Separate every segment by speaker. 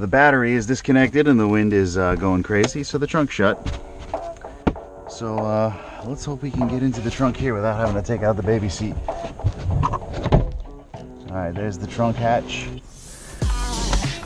Speaker 1: the battery is disconnected and the wind is going crazy, so the trunk's shut. So let's hope we can get into the trunk here without having to take out the baby seat. Alright, there's the trunk hatch.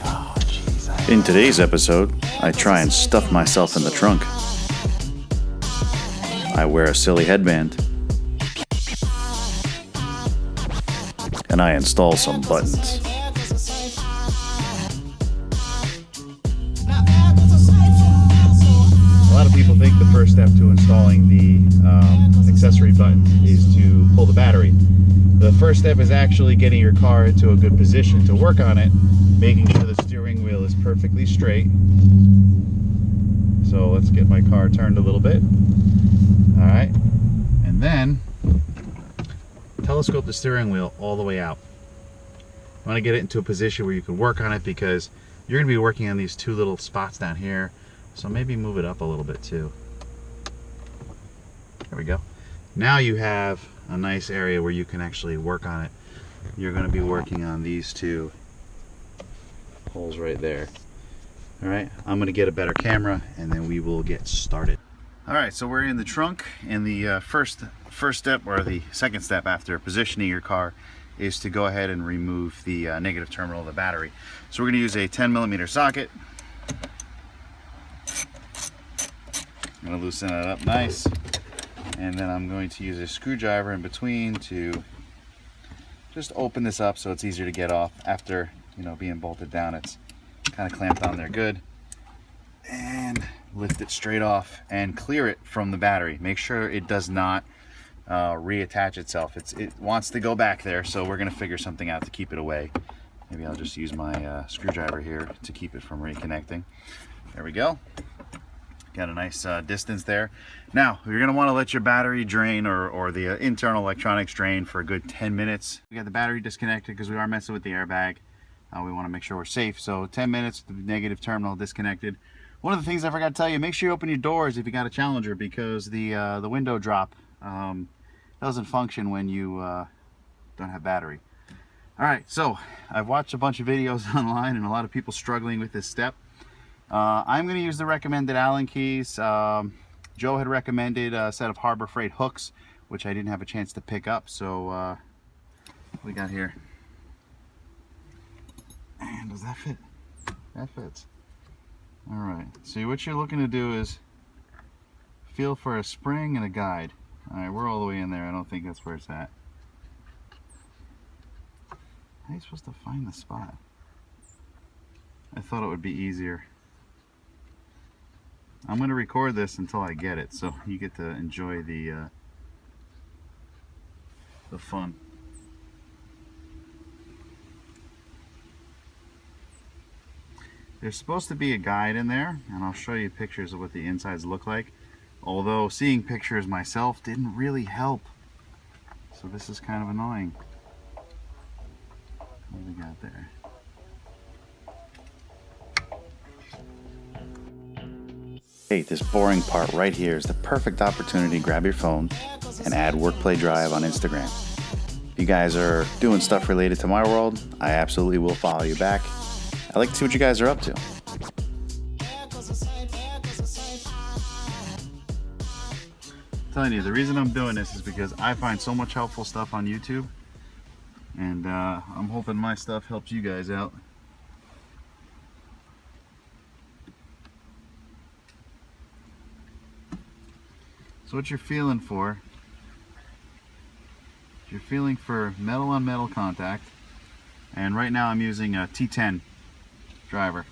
Speaker 1: Oh, geez,
Speaker 2: In today's episode, I try and stuff myself in the trunk. I wear a silly headband. And I install some buttons.
Speaker 1: A lot of people think the first step to installing the accessory buttons is to pull the battery. The first step is actually getting your car into a good position to work on it, making sure the steering wheel is perfectly straight. So let's get my car turned a little bit. All right, and then telescope the steering wheel all the way out. You want to get it into a position where you can work on it because you're going to be working on these two little spots down here. So maybe move it up a little bit too. There we go. Now you have a nice area where you can actually work on it. You're going to be working on these two holes right there. All right, I'm going to get a better camera and then we will get started. All right, so we're in the trunk, and the first step, or the second step after positioning your car, is to go ahead and remove the negative terminal of the battery. So we're going to use a 10mm socket. I'm going to loosen that up nice, and then I'm going to use a screwdriver in between to just open this up so it's easier to get off. After, you know, being bolted down, it's kind of clamped on there good. And lift it straight off and clear it from the battery. Make sure it does not reattach itself. It wants to go back there, so we're going to figure something out to keep it away. Maybe I'll just use my screwdriver here to keep it from reconnecting. There we go. Got a nice distance there. Now, you're going to want to let your battery drain, or the internal electronics drain, for a good 10 minutes. We got the battery disconnected because we are messing with the airbag. We want to make sure we're safe. So 10 minutes, the negative terminal disconnected. One of the things I forgot to tell you, make sure you open your doors if you got a Challenger, because the window drop doesn't function when you don't have battery. All right, so I've watched a bunch of videos online and a lot of people struggling with this step. I'm going to use the recommended Allen keys. Joe had recommended a set of Harbor Freight hooks, which I didn't have a chance to pick up. So what we got here? And does that fit? That fits. All right, so what you're looking to do is feel for a spring and a guide. All right, we're all the way in there. I don't think that's where it's at. How are you supposed to find the spot? I thought it would be easier. I'm going to record this until I get it, so you get to enjoy the fun. There's supposed to be a guide in there, and I'll show you pictures of what the insides look like. Although seeing pictures myself didn't really help. So this is kind of annoying. What do we got there?
Speaker 2: Hey, this boring part right here is the perfect opportunity to grab your phone and add Workplay Drive on Instagram. If you guys are doing stuff related to my world, I absolutely will follow you back. I like to see what you guys are up to.
Speaker 1: I'm telling you, the reason I'm doing this is because I find so much helpful stuff on YouTube, and I'm hoping my stuff helps you guys out. So what you're feeling for, you're feeling for metal on metal contact, and right now I'm using a T10 driver.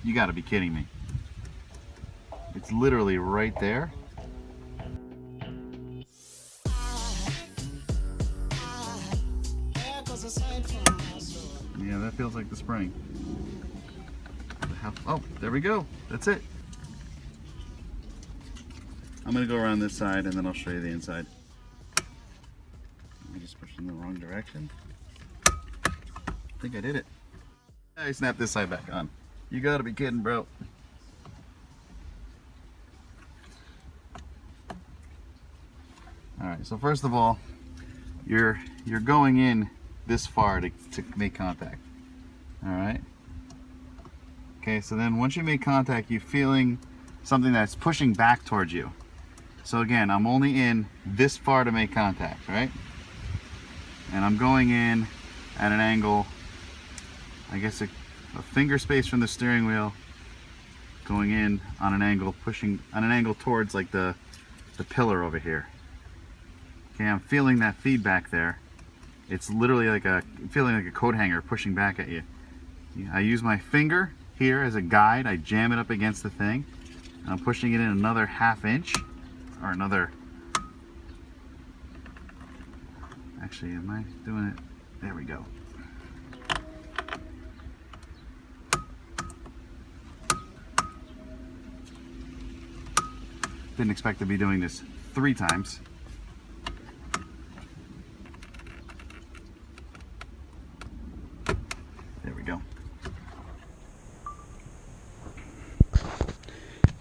Speaker 1: You gotta be kidding me. It's literally right there. Yeah, that feels like the spring. Oh, there we go. That's it. I'm gonna go around this side and then I'll show you the inside. I just pushed in the wrong direction. I think I did it. I snapped this side back on. You gotta be kidding, bro. Alright, so first of all, you're going in this far to make contact. All right. Okay, so then once you make contact, you're feeling something that's pushing back towards you. So again, I'm only in this far to make contact, right? And I'm going in at an angle, I guess a finger space from the steering wheel, going in on an angle, pushing on an angle towards like the pillar over here. Okay, I'm feeling that feedback there. It's literally like feeling like a coat hanger pushing back at you. I use my finger here as a guide. I jam it up against the thing. And I'm pushing it in another 1/2 inch, or another. Actually, am I doing it? There we go. Didn't expect to be doing this 3 times. There we go.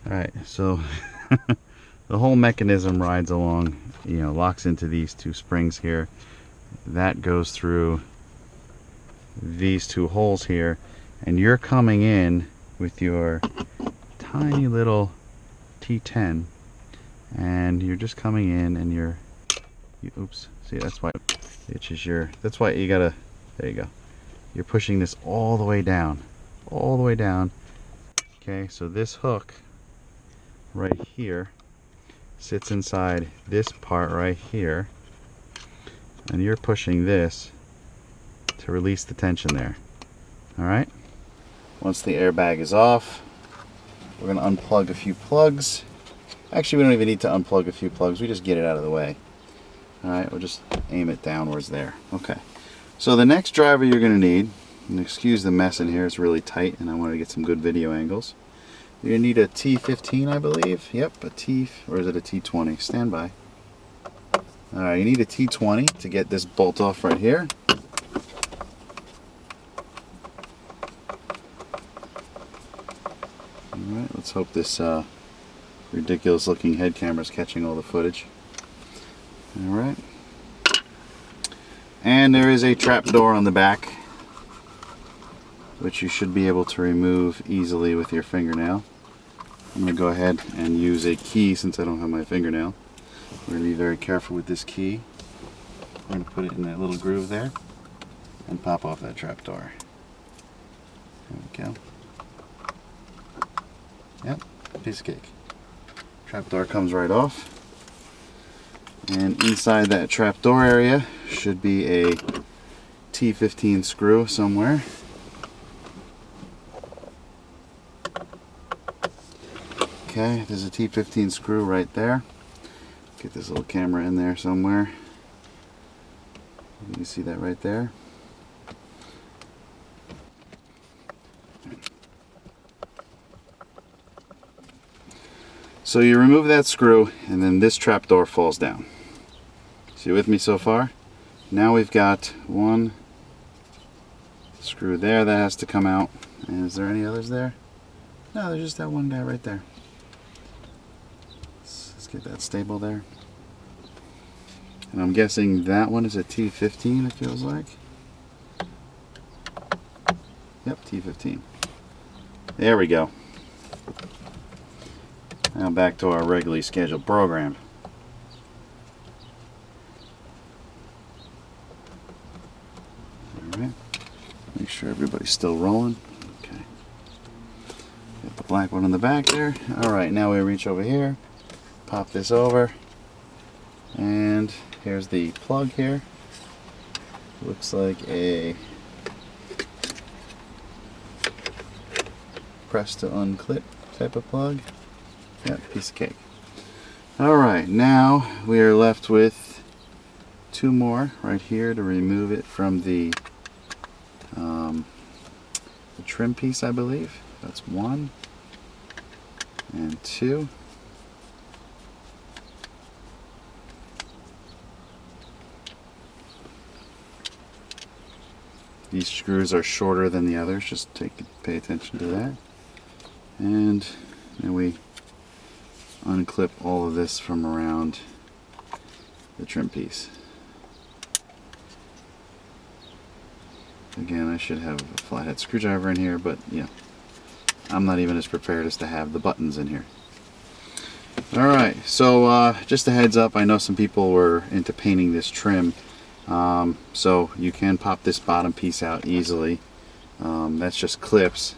Speaker 1: Alright, so the whole mechanism rides along, locks into these 2 springs here. That goes through these 2 holes here, and you're coming in with your tiny little T10, and you're just coming in, and oops, see, that's why that's why you gotta, there you go. You're pushing this all the way down. Okay, so this hook right here sits inside this part right here, and you're pushing this to release the tension there. Alright? Once the airbag is off, we're going to unplug a few plugs. Actually, we don't even need to unplug a few plugs, we just get it out of the way. Alright, we'll just aim it downwards there. Okay. So the next driver you're going to need, and excuse the mess in here, it's really tight and I wanted to get some good video angles. You're going to need a T15, I believe. Yep, or is it a T20? Stand by. Alright, you need a T20 to get this bolt off right here. Alright, let's hope this ridiculous looking head camera is catching all the footage. Alright. And there is a trap door on the back, which you should be able to remove easily with your fingernail. I'm going to go ahead and use a key since I don't have my fingernail. We're going to be very careful with this key. We're going to put it in that little groove there and pop off that trap door. There we go. Yep, piece of cake. Trap door comes right off. And inside that trap door area should be a T15 screw somewhere. Okay, there's a T15 screw right there. Get this little camera in there somewhere. You can see that right there. So you remove that screw and then this trap door falls down. So you with me so far? Now we've got one screw there that has to come out. And is there any others there? No, there's just that one guy right there. Let's get that stable there. And I'm guessing that one is a T15, it feels like. Yep, T15. There we go. Now back to our regularly scheduled program. Alright. Make sure everybody's still rolling. Okay. Got the black one in the back there. Alright, now we reach over here. Pop this over. And here's the plug here. Looks like a press to unclip type of plug. Yep, piece of cake. Alright, now we are left with 2 more right here to remove it from the trim piece, I believe. That's 1 and 2. These screws are shorter than the others, just pay attention to that. And then we unclip all of this from around the trim piece. Again, I should have a flathead screwdriver in here, but yeah, I'm not even as prepared as to have the buttons in here. Alright, so just a heads up, I know some people were into painting this trim, so you can pop this bottom piece out easily. That's just clips,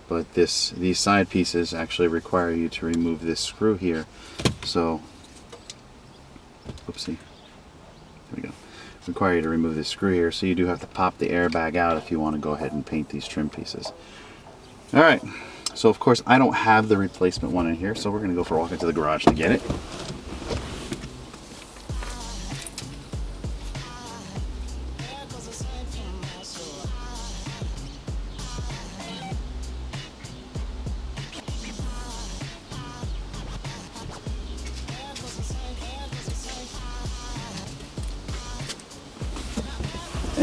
Speaker 1: but these side pieces actually require you to remove this screw here. So, oopsie, there we go. Require you to remove this screw here, so you do have to pop the airbag out if you want to go ahead and paint these trim pieces. Alright, so of course I don't have the replacement one in here, so we're going to go for a walk into the garage to get it.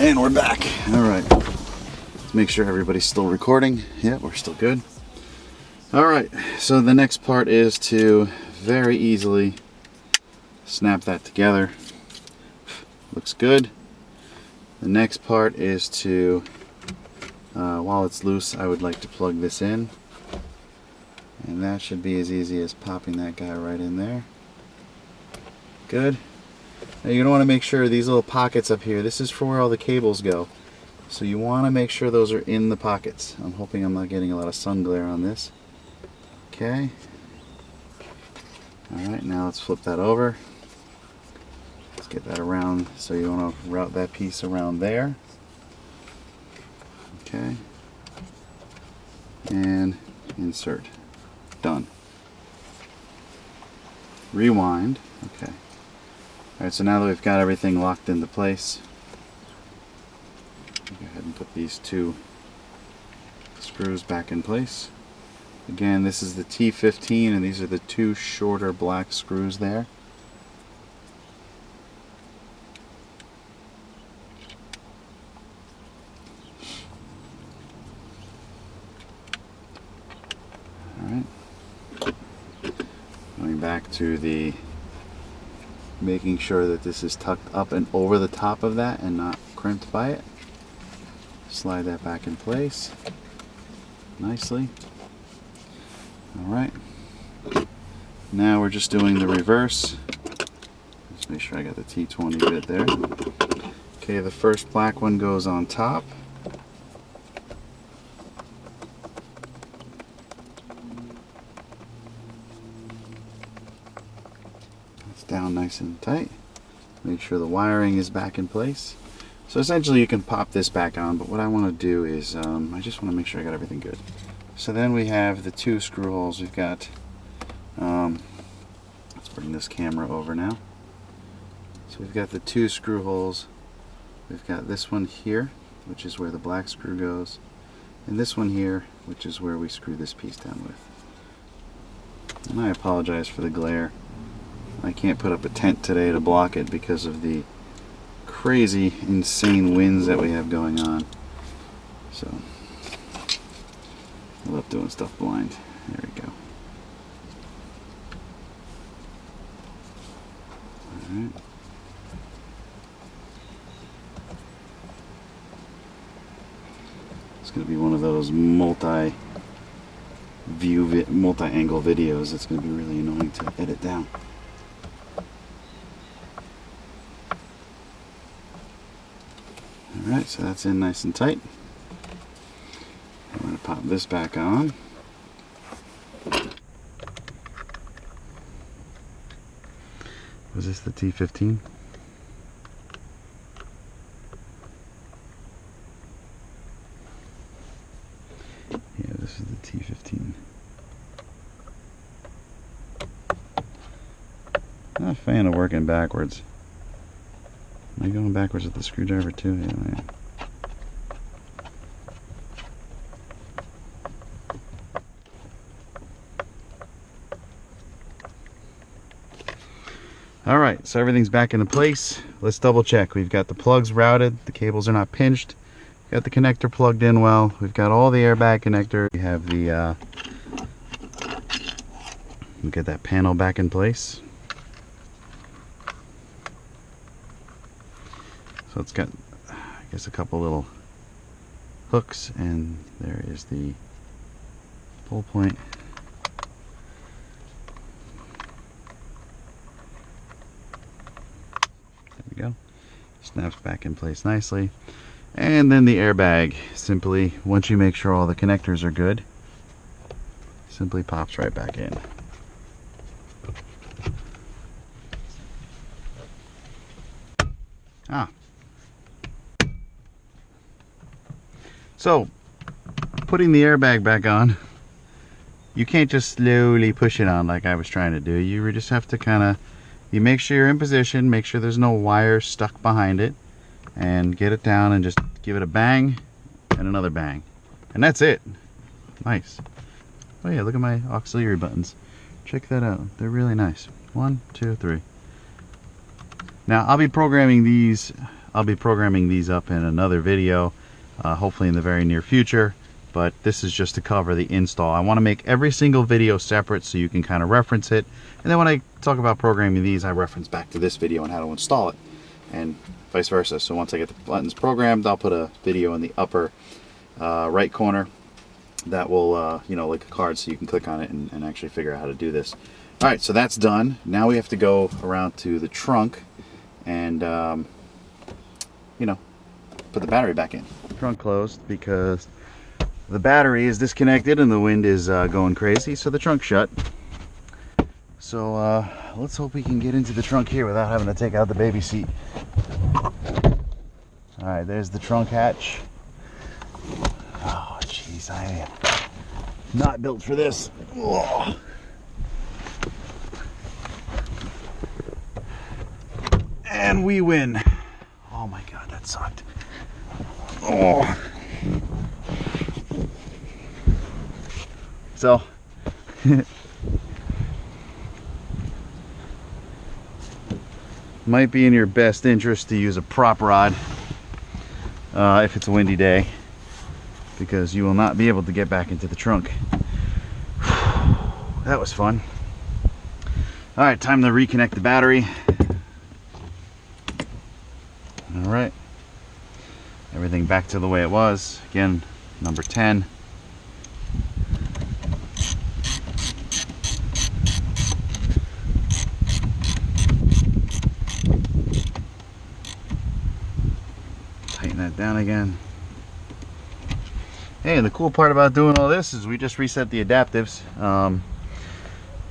Speaker 1: And we're back. Alright, let's make sure everybody's still recording. Yeah, we're still good. Alright, so the next part is to very easily snap that together. Looks good. The next part is to, while it's loose, I would like to plug this in. And that should be as easy as popping that guy right in there. Good. Now you're going to want to make sure these little pockets up here, this is for where all the cables go. So you want to make sure those are in the pockets. I'm hoping I'm not getting a lot of sun glare on this. Okay. Alright, now let's flip that over. Let's get that around. So you want to route that piece around there. Okay. And insert. Done. Rewind. Okay. Alright, so now that we've got everything locked into place, go ahead and put these two screws back in place. Again, this is the T15 and these are the two shorter black screws there. Alright. Going back to the making sure that this is tucked up and over the top of that and not crimped by it. Slide that back in place nicely. Alright, now we're just doing the reverse. Just make sure I got the T20 bit there. Okay, the first black one goes on top. Down nice and tight. Make sure the wiring is back in place. So essentially you can pop this back on, but what I want to do is I just want to make sure I got everything good. So then we have the two screw holes. We've got, let's bring this camera over now. So we've got the two screw holes. We've got this one here, which is where the black screw goes, and this one here, which is where we screw this piece down with. And I apologize for the glare. I can't put up a tent today to block it because of the crazy, insane winds that we have going on. So, I love doing stuff blind. There we go. Alright. It's going to be one of those multi-angle videos. It's going to be really annoying to edit down. Alright, so that's in nice and tight. I'm going to pop this back on. Was this the T15? Yeah, this is the T15. Not a fan of working backwards. Am I going backwards with the screwdriver too? Yeah, I am. Alright, so everything's back into place. Let's double check. We've got the plugs routed, the cables are not pinched. We've got the connector plugged in well. We've got all the airbag connector. We have the we'll get that panel back in place. So it's got, I guess, a couple little hooks, and there is the pull point. There we go. Snaps back in place nicely. And then the airbag, simply, once you make sure all the connectors are good, simply pops right back in. So, putting the airbag back on, you can't just slowly push it on like I was trying to do. You just have to kind of, you make sure you're in position, make sure there's no wires stuck behind it, and get it down and just give it a bang and another bang. And that's it. Nice. Oh yeah, look at my auxiliary buttons. Check that out. They're really nice. 1, 2, 3. Now I'll be programming these up in another video, hopefully in the very near future, but this is just to cover the install. I want to make every single video separate so you can kind of reference it, and then when I talk about programming these, I reference back to this video on how to install it, and vice versa. So once I get the buttons programmed, I'll put a video in the upper right corner that will, you know, like a card, so you can click on it and actually figure out how to do this. All right, so that's done. Now we have to go around to the trunk and, you know, put the battery back in. Trunk closed because the battery is disconnected and the wind is going crazy, so the trunk's shut. So let's hope we can get into the trunk here without having to take out the baby seat. All right, there's the trunk hatch. Oh jeez, I am not built for this. Ugh. And we win. Oh my god, that sucked. Oh. So might be in your best interest to use a prop rod if it's a windy day, because you will not be able to get back into the trunk. That was fun. All right, time to reconnect the battery. All right, everything back to the way it was. Again, number 10. Tighten that down again. Hey, and the cool part about doing all this is we just reset the adaptives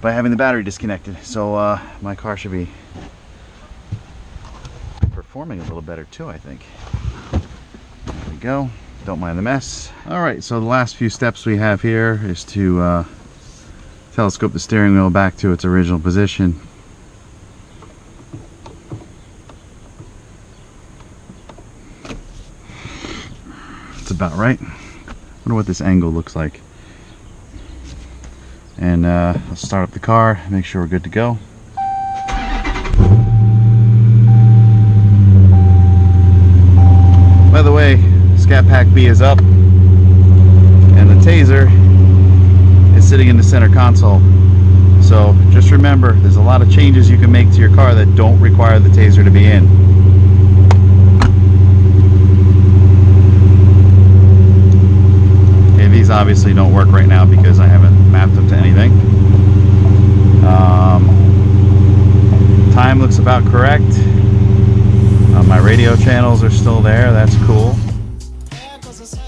Speaker 1: by having the battery disconnected. So my car should be performing a little better too, I think. There we go. Don't mind the mess. All right, so the last few steps we have here is to telescope the steering wheel back to its original position. It's about right. Wonder what this angle looks like. And let's start up the car, make sure we're good to go. By the way, Scat Pack B is up, and the TaZer is sitting in the center console. So just remember, there's a lot of changes you can make to your car that don't require the TaZer to be in. Okay, these obviously don't work right now because I haven't mapped them to anything. Time looks about correct. My radio channels are still there. That's cool.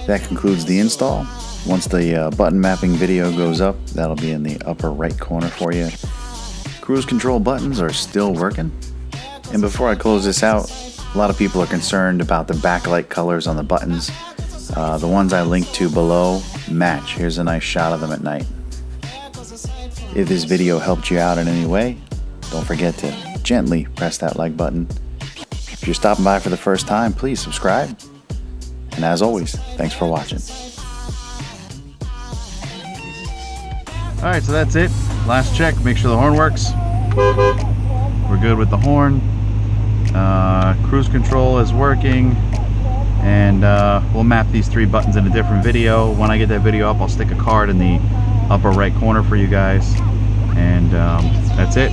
Speaker 2: That concludes the install. Once the button mapping video goes up, that'll be in the upper right corner for you. Cruise control buttons are still working. And before I close this out, a lot of people are concerned about the backlight colors on the buttons. The ones I linked to below match. Here's a nice shot of them at night. If this video helped you out in any way, don't forget to gently press that like button. If you're stopping by for the first time, please subscribe. And as always, thanks for watching.
Speaker 1: All right, so that's it. Last check, make sure the horn works. We're good with the horn. Cruise control is working. And we'll map these 3 buttons in a different video. When I get that video up, I'll stick a card in the upper right corner for you guys. And that's it.